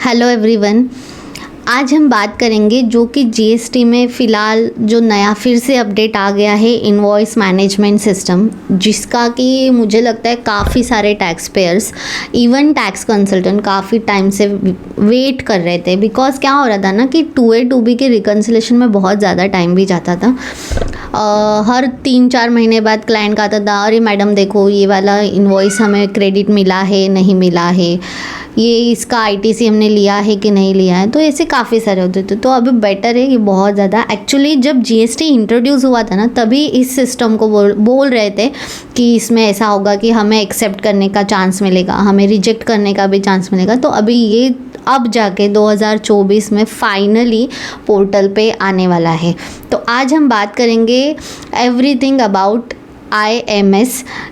Hello everyone. आज हम बात करेंगे जो कि जीएसटी में फ़िलहाल जो नया फिर से अपडेट आ गया है इनवॉइस मैनेजमेंट सिस्टम, जिसका कि मुझे लगता है काफ़ी सारे tax payers, even tax consultant काफ़ी टाइम से वेट कर रहे थे। बिकॉज क्या हो रहा था ना कि 2A 2B के रिकन्सिलेशन में बहुत ज़्यादा टाइम भी जाता था। हर 3-4 महीने बाद क्लाइंट का आता था, अरे मैडम देखो ये वाला इनवॉइस हमें क्रेडिट मिला है नहीं मिला है, ये इसका आईटीसी हमने लिया है कि नहीं लिया है। तो ऐसे काफ़ी सारे होते थे। तो अभी बेटर है कि बहुत ज़्यादा, एक्चुअली जब जीएसटी इंट्रोड्यूस हुआ था ना तभी इस सिस्टम को बोल रहे थे कि इसमें ऐसा होगा कि हमें एक्सेप्ट करने का चांस मिलेगा, हमें रिजेक्ट करने का भी चांस मिलेगा। तो अभी ये अब जाके 2024 में फाइनली पोर्टल पे आने वाला है। तो आज हम बात करेंगे everything about IMS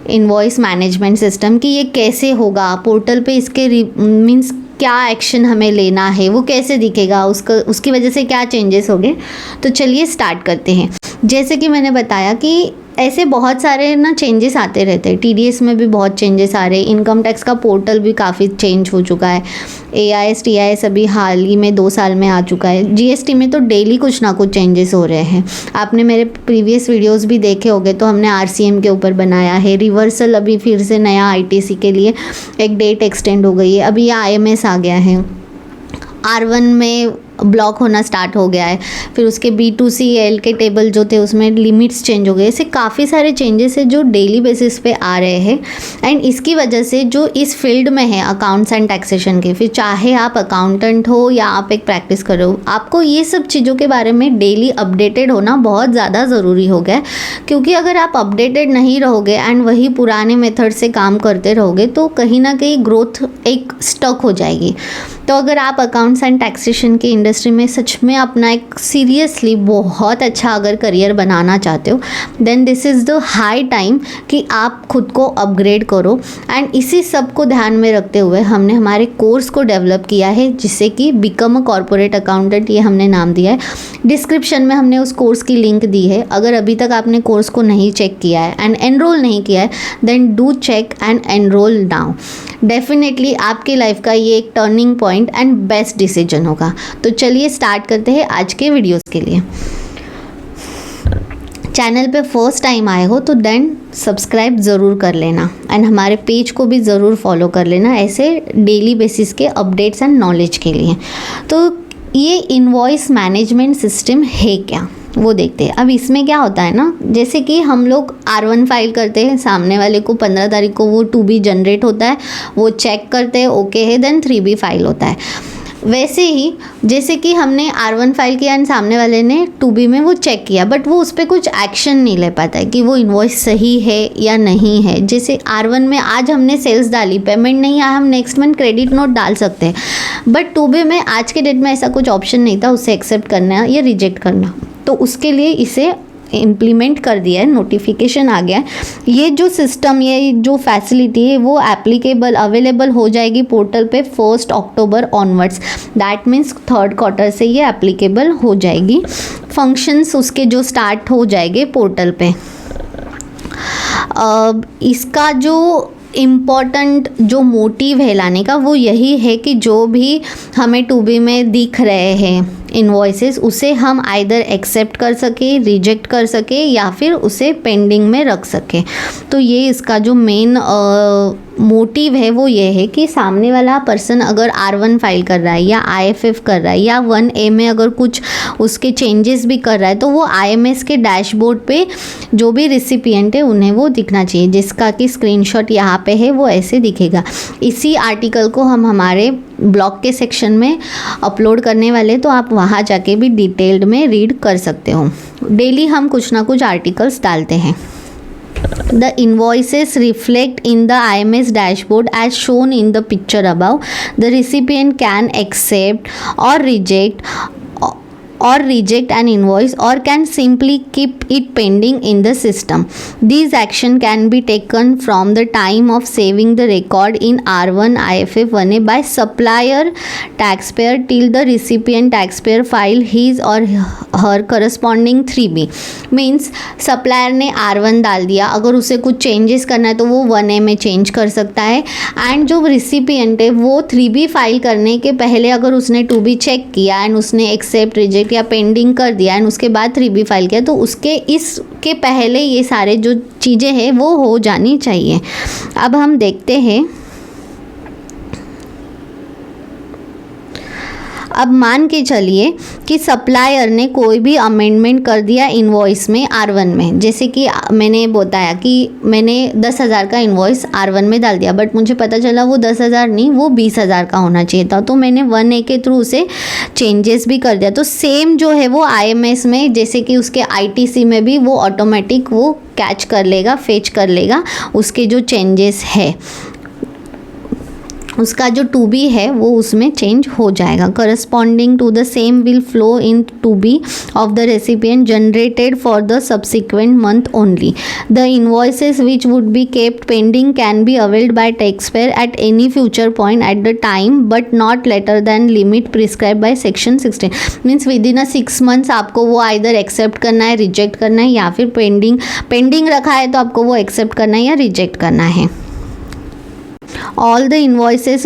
invoice management system कि ये कैसे होगा पोर्टल पे, इसके मीन्स क्या एक्शन हमें लेना है, वो कैसे दिखेगा, उसकी वजह से क्या चेंजेस होंगे। तो चलिए स्टार्ट करते हैं। जैसे कि मैंने बताया कि ऐसे बहुत सारे ना चेंजेस आते रहते हैं। TDS में भी बहुत चेंजेस आ रहे हैं, इनकम टैक्स का पोर्टल भी काफ़ी चेंज हो चुका है, AIS TIS अभी हाल ही में 2 साल में आ चुका है। GST में तो डेली कुछ ना कुछ चेंजेस हो रहे हैं। आपने मेरे प्रीवियस वीडियोस भी देखे होंगे, तो हमने RCM के ऊपर बनाया है। रिवर्सल अभी फिर से नया ITC के लिए एक डेट एक्सटेंड हो गई है। अभी ये IMS आ गया है, R1 में ब्लॉक होना स्टार्ट हो गया है। फिर उसके B2CL के टेबल जो थे उसमें लिमिट्स चेंज हो गए। ऐसे काफ़ी सारे चेंजेस है जो डेली बेसिस पे आ रहे हैं। एंड इसकी वजह से जो इस फील्ड में है अकाउंट्स एंड टैक्सेशन के, फिर चाहे आप अकाउंटेंट हो या आप एक प्रैक्टिस कर रहे हो, आपको ये सब चीज़ों के बारे में डेली अपडेटेड होना बहुत ज़्यादा ज़रूरी हो गया है। क्योंकि अगर आप अपडेटेड नहीं रहोगे एंड वही पुराने मेथड से काम करते रहोगे तो कहीं ना कहीं ग्रोथ एक स्टक हो जाएगी। तो अगर आप अकाउंट्स एंड टैक्सेशन की इंडस्ट्री में सच में अपना एक सीरियसली बहुत अच्छा अगर करियर बनाना चाहते हो, then this is the high time कि आप खुद को अपग्रेड करो। एंड इसी सब को ध्यान में रखते हुए हमने हमारे कोर्स को डेवलप किया है, जिससे कि बिकम अ कॉर्पोरेट अकाउंटेंट, ये हमने नाम दिया है। डिस्क्रिप्शन में हमने उस कोर्स की लिंक दी है। अगर अभी तक आपने कोर्स को नहीं चेक किया है एंड एनरोल नहीं किया है, then do check and enrol now. Definitely आपकी लाइफ का ये एक turning point and best decision होगा। तो चलिए स्टार्ट करते हैं आज के वीडियोस के लिए। चैनल पे फर्स्ट टाइम आए हो तो देन सब्सक्राइब ज़रूर कर लेना एंड हमारे पेज को भी ज़रूर फॉलो कर लेना, ऐसे डेली बेसिस के अपडेट्स एंड नॉलेज के लिए। तो ये इनवॉइस मैनेजमेंट सिस्टम है क्या, वो देखते हैं। अब इसमें क्या होता है ना, जैसे कि हम लोग R1 फाइल करते हैं, सामने वाले को 15 तारीख को वो 2B जनरेट होता है, वो चेक करते हैं ओके है, देन 3B फाइल होता है। वैसे ही जैसे कि हमने R1 फाइल किया एंड सामने वाले ने 2B में वो चेक किया, बट वो उस पर कुछ एक्शन नहीं ले पाता है कि वो इन्वॉइस सही है या नहीं है। जैसे R1 में आज हमने सेल्स डाली, पेमेंट नहीं आया, हम नेक्स्ट मंथ क्रेडिट नोट डाल सकते हैं, बट 2B में आज के डेट में ऐसा कुछ ऑप्शन नहीं था उसे एक्सेप्ट करना या रिजेक्ट करना। तो उसके लिए इसे इम्प्लीमेंट कर दिया है, नोटिफिकेशन आ गया है। ये जो सिस्टम, ये जो फैसिलिटी है वो एप्लीकेबल अवेलेबल हो जाएगी पोर्टल पे 1 October onwards. That means 3rd quarter से ये एप्लीकेबल हो जाएगी। फंक्शंस उसके जो स्टार्ट हो जाएंगे पोर्टल पे। इसका जो इम्पॉर्टेंट जो मोटिव है लाने का वो यही है कि जो भी हमें 2B में दिख रहे हैं इनवॉइसेस, उसे हम आइदर एक्सेप्ट कर सके, रिजेक्ट कर सके या फिर उसे पेंडिंग में रख सके। तो ये इसका जो मेन मोटिव है वो ये है कि सामने वाला पर्सन अगर R1 फाइल कर रहा है या IFF कर रहा है या 1A में अगर कुछ उसके चेंजेस भी कर रहा है, तो वो IMS के डैशबोर्ड पे जो भी रिसिपिएंट है उन्हें वो दिखना चाहिए, जिसका कि स्क्रीनशॉट यहाँ पे है वो ऐसे दिखेगा। इसी आर्टिकल को हम हमारे ब्लॉग के सेक्शन में अपलोड करने वाले, तो आप वहाँ जाके भी डिटेल्ड में रीड कर सकते हो। डेली हम कुछ ना कुछ आर्टिकल्स डालते हैं। The invoices reflect in the IMS dashboard as shown in the picture above. The recipient can accept or reject or reject an invoice or can simply keep it pending in the system. These action can be taken from the time of saving the record in R1 IFF 1A by supplier taxpayer till the recipient taxpayer file his or her corresponding 3B. Means supplier ने R1 डाल दिया, अगर उसे कुछ changes करना है तो वो 1A में चेंज कर सकता है, एंड जो रिसिपिएंट है वो 3B फाइल करने के पहले अगर उसने 2B चेक किया एंड उसने एक्सेप्ट रिजेक्ट या पेंडिंग कर दिया एंड उसके बाद 3B फाइल किया, तो उसके इसके पहले ये सारे जो चीज़ें हैं वो हो जानी चाहिए. अब हम देखते हैं. अब मान के चलिए कि सप्लायर ने कोई भी अमेंडमेंट कर दिया इनवॉइस में R1 में, जैसे कि मैंने बताया कि मैंने 10,000 का इनवॉइस R1 में डाल दिया, बट मुझे पता चला वो 10,000 नहीं, वो 20,000 का होना चाहिए था, तो मैंने 1A के थ्रू उसे चेंजेस भी कर दिया. तो सेम जो है वो IMS में, जैसे कि उसके ITC में भी वो ऑटोमेटिक वो कैच कर लेगा, फेच कर लेगा उसके जो चेंजेस है, उसका जो 2B है वो उसमें चेंज हो जाएगा. Corresponding to the same will flow in 2B of the recipient generated for the subsequent month only. The invoices which would be kept pending can be availed by taxpayer at any future point at the time but not later than limit prescribe by section 16. Means within 6 months आपको वो either accept करना है, reject करना है, या फिर pending रखा है तो आपको वो एक्सेप्ट करना है या रिजेक्ट करना है. All the invoices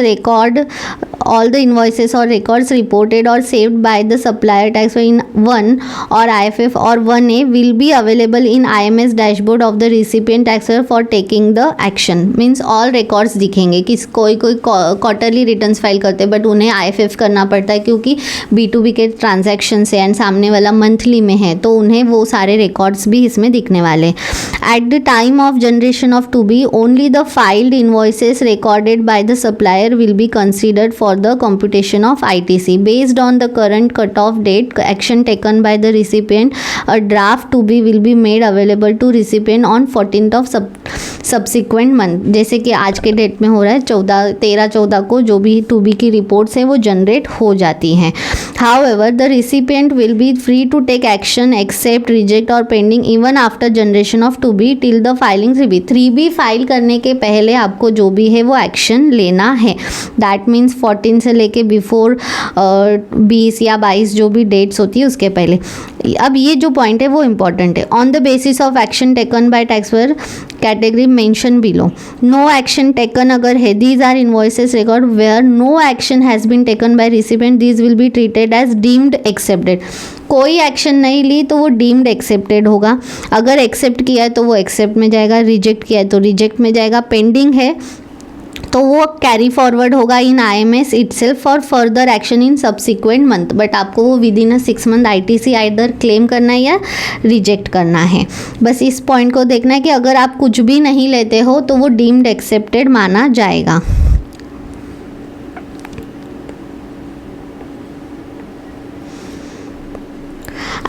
or records reported or saved by the supplier taxpayer in 1 or IFF or 1A will be available in IMS dashboard of the recipient taxpayer for taking the action. Means all records दिखेंगे कि कोई quarterly returns file करते हैं but उन्हें IFF करना पड़ता है क्योंकि B2B के ट्रांजैक्शन से एंड सामने वाला मंथली में है, तो उन्हें वो सारे रिकॉर्ड्स भी इसमें दिखने वाले. At the time of generation of 2B, only the filed invoices recorded by the supplier will be considered for the computation of ITC. Based on the current cutoff date, action taken by the recipient, a draft 2B will be made available to recipient on 14th of subsequent month. जैसे कि आज के date में हो रहा है 13-14 को जो भी 2B की रिपोर्ट्स है वो जनरेट हो जाती हैं. However, the recipient will be free to take action, accept, reject or pending even after generation of 2B till the filing 3B. 3B file करने के पहले आपको जो भी है वो एक्शन लेना है. दैट मीन्स 14 से लेके बिफोर 20 या 22 जो भी डेट्स होती है उसके पहले. अब ये जो पॉइंट है वो इम्पॉर्टेंट है. On the basis of action taken by taxpayer category mention below. No action taken अगर है, these are invoices record where no action has been taken by recipient, these will be treated as deemed accepted. कोई action नहीं ली तो वो deemed accepted होगा. अगर accept किया है तो वो एक्सेप्ट में जाएगा, रिजेक्ट किया है तो रिजेक्ट में जाएगा, पेंडिंग है तो वो कैरी फॉरवर्ड होगा इन IMS itself for further action in subsequent month. But आपको वो with in 6 month ITC either claim करना है या रिजेक्ट करना है. बस इस पॉइंट को देखना है कि अगर आप कुछ भी नहीं लेते हो तो वो डीम्ड एक्सेप्टेड माना जाएगा.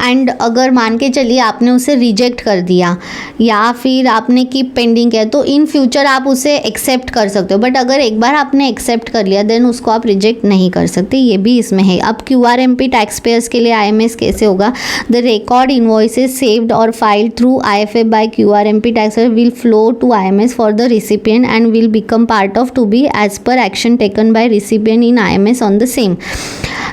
एंड अगर मान के चलिए आपने उसे रिजेक्ट कर दिया या फिर आपने कीप पेंडिंग किया तो इन फ्यूचर आप उसे एक्सेप्ट कर सकते हो, बट अगर एक बार आपने एक्सेप्ट कर लिया देन उसको आप रिजेक्ट नहीं कर सकते. ये भी इसमें है. अब QRMP टैक्स पेयर्स के लिए IMS कैसे होगा. द रिकॉर्ड इनवॉइसेस सेव्ड और filed through IFF by QRMP tax payer will flow to IMS for the recipient and will become part of 2B as per action taken by recipient in IMS on the same.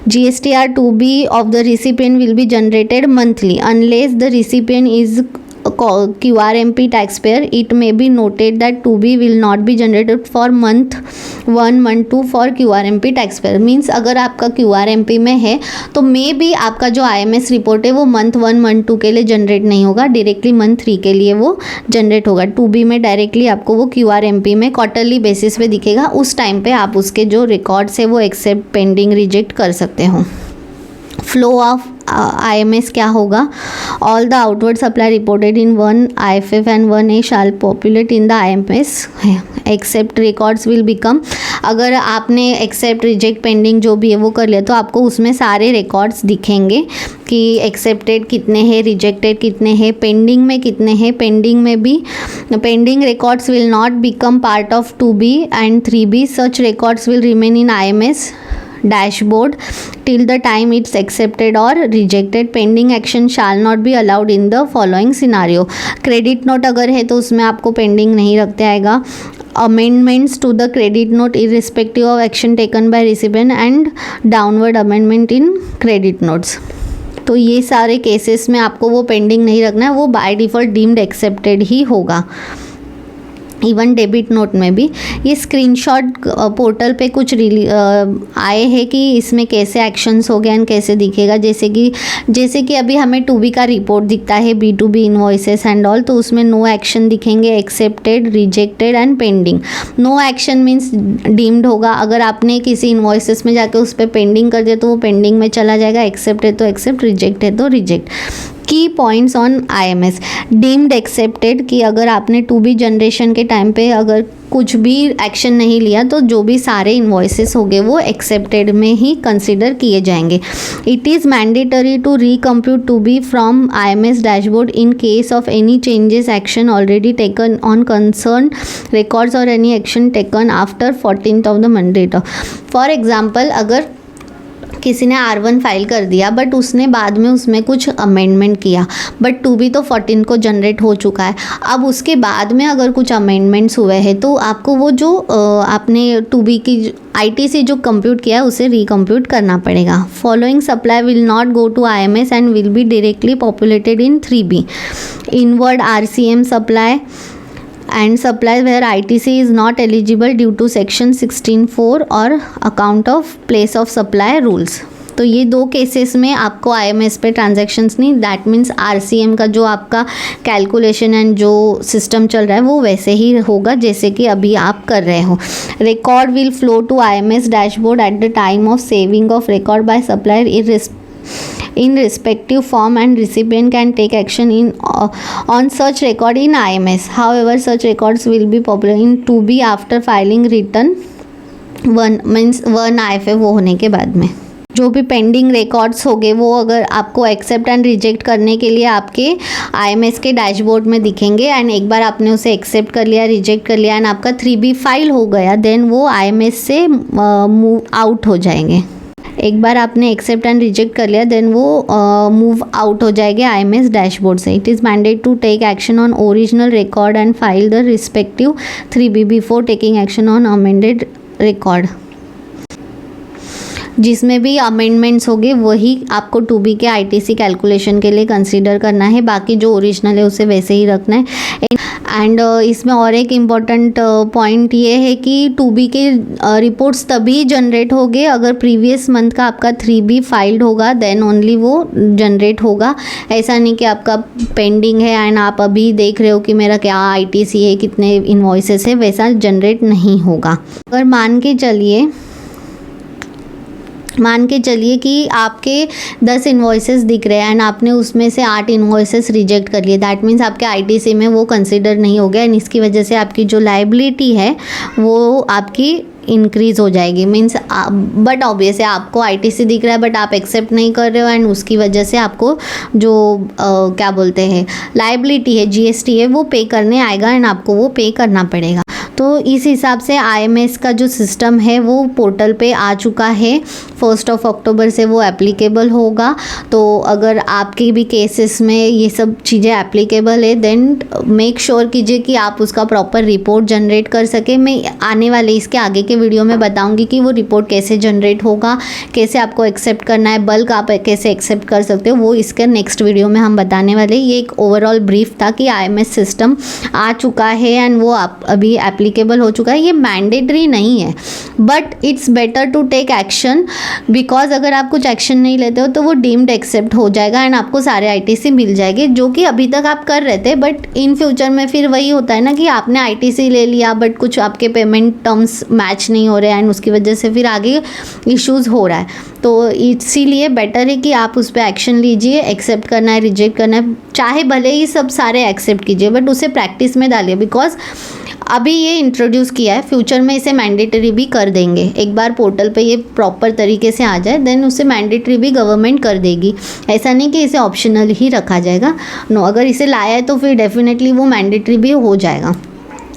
GSTR 2B of the recipient will be generated monthly unless the recipient is QRMP taxpayer. It may be noted that 2B will not be generated for month 1, month 2 for QRMP taxpayer. Means अगर आपका QRMP में है तो may be आपका जो IMS report है वो month 1, month 2 के लिए जनरेट नहीं होगा, डायरेक्टली मंथ 3 के लिए वो जनरेट होगा. 2B में डायरेक्टली आपको वो QRMP में क्वार्टरली बेसिस पे दिखेगा. उस टाइम पे आप उसके जो रिकॉर्ड्स है वो एक्सेप्ट, पेंडिंग, रिजेक्ट कर सकते हो. फ्लो ऑफ IMS क्या होगा. All the outward supply reported in 1 IFF and 1A shall populate in the IMS except records will become. अगर आपने एक्सेप्ट, रिजेक्ट, पेंडिंग जो भी है वो कर लिया तो आपको उसमें सारे रिकॉर्ड्स दिखेंगे कि एक्सेप्टेड कितने हैं, रिजेक्टेड कितने हैं, पेंडिंग में कितने हैं. पेंडिंग में भी pending records will not become part of 2B and 3B. Such records will remain in IMS dashboard till the time it's accepted or rejected. Pending action shall not be allowed in the following scenario. Credit note अगर है तो उसमें आपको pending नहीं रखते आएगा. Amendments to the credit note irrespective of action taken by recipient and downward amendment in credit notes. तो ये सारे केसेस में आपको वो पेंडिंग नहीं रखना है, वो बाय डिफ़ॉल्ट डीम्ड एक्सेप्टेड ही होगा. इवन डेबिट नोट में भी ये स्क्रीनशॉट पोर्टल पे कुछ आए हैं कि इसमें कैसे एक्शंस हो गए एंड कैसे दिखेगा. जैसे कि अभी हमें टू बी का रिपोर्ट दिखता है, B2B इन्वॉइसेस एंड ऑल, तो उसमें नो एक्शन दिखेंगे, accepted, rejected and pending. No action means deemed होगा. अगर आपने किसी इन्वॉइसेस में जाके उस पर पेंडिंग कर दिया तो वो पेंडिंग में चला जाएगा. एक्सेप्ट है तो एक्सेप्ट, रिजेक्ट है तो रिजेक्ट. की points on IMS. Deemed accepted कि अगर आपने टू बी जनरेशन के टाइम पे अगर कुछ भी एक्शन नहीं लिया तो जो भी सारे इन्वॉइसेस हो गए वो एक्सेप्टेड में ही कंसिडर किए जाएंगे. It is mandatory to recompute to be from IMS dashboard in case of any changes action already taken on concern records और any action taken after 14th of the month. For example, अगर किसी ने R1 file कर दिया but उसने बाद में उसमें कुछ अमेंडमेंट किया, बट टू बी तो 14 को जनरेट हो चुका है. अब उसके बाद में अगर कुछ अमेंडमेंट्स हुए हैं तो आपको वो जो आपने टू बी की ITC जो कंप्यूट किया है उसे रिकम्प्यूट करना पड़ेगा. Following supply will not go to IMS and will be directly populated in 3B. इनवर्ड RCM सप्लाई and supply where ITC is not eligible due to section 16(4) और account of place of supply rules. तो ये दो cases में आपको IMS पे transactions नहीं, दैट मीन्स RCM का जो आपका कैलकुलेशन एंड जो सिस्टम चल रहा है वो वैसे ही होगा जैसे कि अभी आप कर रहे हो. Record will flow to IMS dashboard at the time of saving of record by supplier in respective form and recipient can take action on such record in IMS. However, such records will be popular in 2B after filing return 1 means 1 IFA वो होने के बाद में. जो भी pending records हो गए वो अगर आपको एक्सेप्ट एंड रिजेक्ट करने के लिए आपके IMS के डैशबोर्ड में दिखेंगे एंड एक बार आपने उसे एक्सेप्ट कर लिया, रिजेक्ट कर लिया एंड आपका 3B फाइल हो गया, देन वो IMS से मूव आउट हो जाएंगे. एक बार आपने एक्सेप्ट एंड रिजेक्ट कर लिया देन वो मूव आउट हो जाएंगे IMS डैशबोर्ड से. It is mandate to take action on original record and file the respective 3B before taking action on amended record. जिसमें भी अमेंडमेंट्स होंगे वही आपको 2B के ITC कैलकुलेशन के लिए कंसीडर करना है, बाकी जो ओरिजिनल है उसे वैसे ही रखना है. एंड इसमें और एक इम्पॉर्टेंट पॉइंट ये है कि 2B के रिपोर्ट्स तभी जनरेट होंगे अगर प्रीवियस मंथ का आपका 3B फाइल्ड होगा, देन ओनली वो जनरेट होगा. ऐसा नहीं कि आपका पेंडिंग है एंड आप अभी देख रहे हो कि मेरा क्या ITC है, कितने इन्वॉइसेस है, वैसा जनरेट नहीं होगा. अगर मान के चलिए कि आपके 10 इन्वॉइसेस दिख रहे हैं एंड आपने उसमें से 8 इन्वॉइसेस रिजेक्ट कर लिए, दैट मीन्स आपके ITC में वो कंसिडर नहीं हो गया एंड इसकी वजह से आपकी जो लायबिलिटी है वो आपकी इंक्रीज़ हो जाएगी. मीन्स बट ऑब्वियस है आपको ITC दिख रहा है बट आप एक्सेप्ट नहीं कर रहे हो एंड उसकी वजह से आपको जो क्या बोलते हैं लायबिलिटी है, GST है, वो पे करने आएगा एंड आपको वो पे करना पड़ेगा. तो इस हिसाब से IMS का जो सिस्टम है वो पोर्टल पे आ चुका है. 1 अक्टूबर से वो एप्लीकेबल होगा. तो अगर आपके भी केसेस में ये सब चीज़ें एप्लीकेबल है देन मेक श्योर कीजिए कि आप उसका प्रॉपर रिपोर्ट जनरेट कर सके. मैं आने वाले इसके आगे के वीडियो में बताऊंगी कि वो रिपोर्ट कैसे जनरेट होगा, कैसे आपको एक्सेप्ट करना है, बल्क आप कैसे एक्सेप्ट कर सकते हो, वो इसके नेक्स्ट वीडियो में हम बताने वाले. ये एक ओवरऑल ब्रीफ था कि IMS सिस्टम आ चुका है एंड वो आप अभी एप्लीकेबल हो चुका है. ये मैंडेटरी नहीं है but it's better to take action because अगर आप कुछ एक्शन नहीं लेते हो तो वो डीम्ड एक्सेप्ट हो जाएगा एंड आपको सारे ITC मिल जाएंगे जो कि अभी तक आप कर रहे थे. बट इन फ्यूचर में फिर वही होता है ना कि आपने ITC ले लिया बट कुछ आपके पेमेंट टर्म्स मैच नहीं हो रहे हैं एंड उसकी वजह से फिर आगे इश्यूज़ हो रहा है. तो इसीलिए बेटर है कि आप उस पर एक्शन लीजिए. एक्सेप्ट करना है, रिजेक्ट करना है, चाहे भले ही सब सारे एक्सेप्ट कीजिए बट उसे प्रैक्टिस में डालिए बिकॉज अभी ये इंट्रोड्यूस किया है, फ्यूचर में इसे मैंडेटरी भी कर देंगे. एक बार पोर्टल पे ये प्रॉपर तरीके से आ जाए देन उसे मैंडेटरी भी गवर्नमेंट कर देगी. ऐसा नहीं कि इसे ऑप्शनल ही रखा जाएगा. नो, अगर इसे लाया है तो फिर डेफिनेटली वो मैंडेटरी भी हो जाएगा.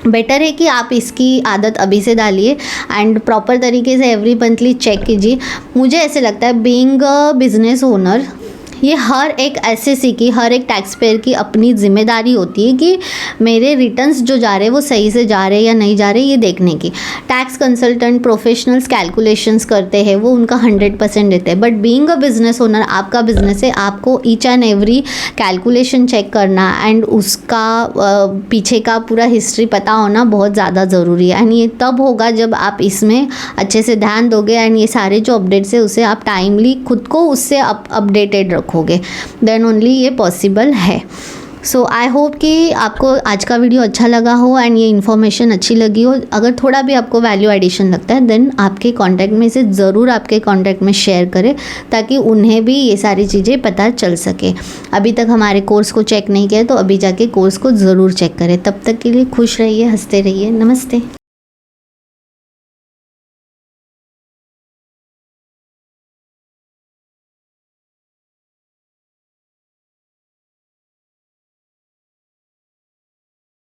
बेटर है कि आप इसकी आदत अभी से डालिए एंड प्रॉपर तरीके से एवरी मंथली चेक कीजिए। मुझे ऐसे लगता है बीइंग अ बिजनेस ओनर, ये हर एक एसएससी की, हर एक टैक्स पेयर की अपनी जिम्मेदारी होती है कि मेरे रिटर्न्स जो जा रहे हैं वो सही से जा रहे हैं या नहीं जा रहे, ये देखने की। टैक्स कंसल्टेंट प्रोफेशनल्स कैलकुलेशंस करते हैं, वो उनका 100% देते हैं, but being a business owner, आपका बिजनेस है, आपको each and every calculation check करना एंड उसका पीछे का पूरा हिस्ट्री पता होना बहुत ज़्यादा ज़रूरी है। एंड ये तब होगा जब आप इसमें अच्छे से ध्यान दोगे एंड ये सारे जो अपडेट्स है उसे आप टाइमली खुद को उससे अपडेटेड रखोगे, देन ओनली ये पॉसिबल है। सो आई होप कि आपको आज का वीडियो अच्छा लगा हो एंड ये इन्फॉर्मेशन अच्छी लगी हो। अगर थोड़ा भी आपको वैल्यू एडिशन लगता है देन आपके कांटेक्ट में से ज़रूर आपके कांटेक्ट में शेयर करें ताकि उन्हें भी ये सारी चीज़ें पता चल सके। अभी तक हमारे कोर्स को चेक नहीं किया तो अभी जाके कोर्स को ज़रूर चेक करें। तब तक के लिए खुश रहिए, हंसते रहिए। नमस्ते।